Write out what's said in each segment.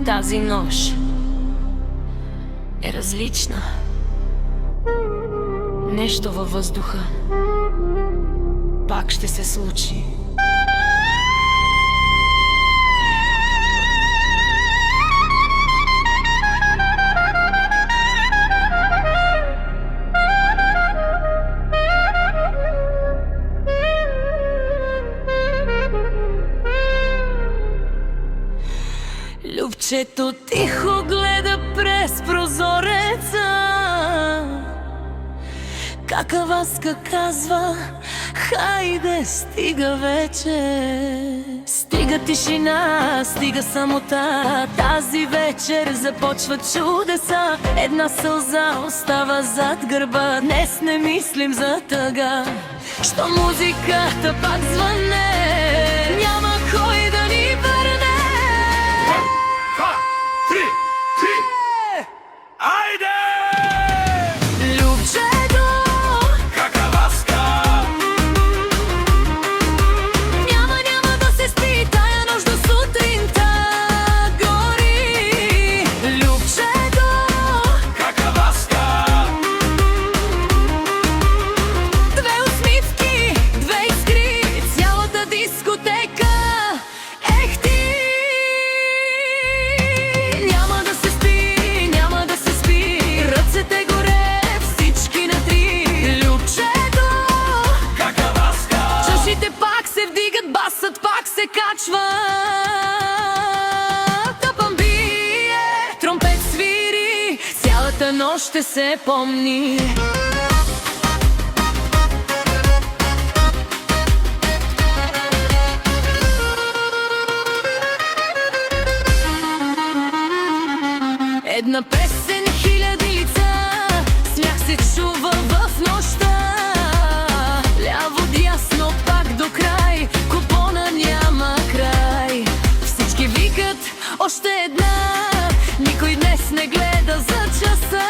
Тази нощ е различна. Нещо във въздуха пак ще се случи. Любчето тихо гледа през прозореца. Какаваска казва: хайде, стига вече. Стига тишина, стига самота. Тази вечер започват чудеса. Една сълза остава зад гърба. Днес не мислим за тъга. Що музиката пак звъне, няма кой да ни върне. Айде! Любчето, Какаваска! няма да се спи тая нощ до сутринта гори. Любчето, Какаваска! две усмивки, две искри, цялата дискотека. Ех ти! Няма да се спи, няма да се спи, ръцете горе, всички на три. Любчето, Какаваска! чашите пак се вдигат, басът пак се качва. Тъпън бие, тромпет свири, цялата нощ ще се помни. Една песен, хиляди лица, смях се чува в нощта. Ляво, дясно, пак до край, купона няма край. Всички викат още една, никой днес не гледа за часа.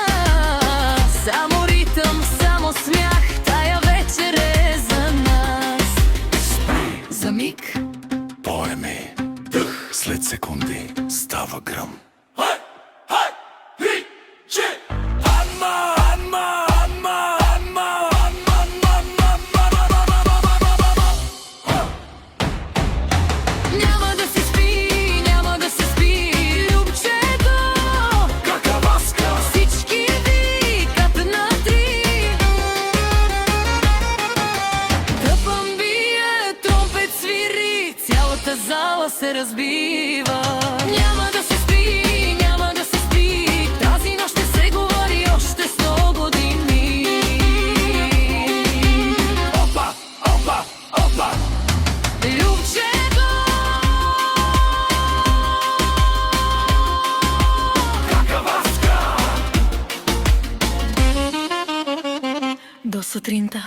Само ритъм, само смях, тая вечер е за нас. За миг Поеме дъх, след секунди става гръм. няма да се спи, няма да се спи. Любчето, Какаваска! всички викат на три. Тъпън бие, тромпет свири, цялата зала се разбива. Няма да се спи, няма да се спи, тази нощ ще се говори още 100 години. Опа, опа, опа! Любчето, Какаваска! до сутринта.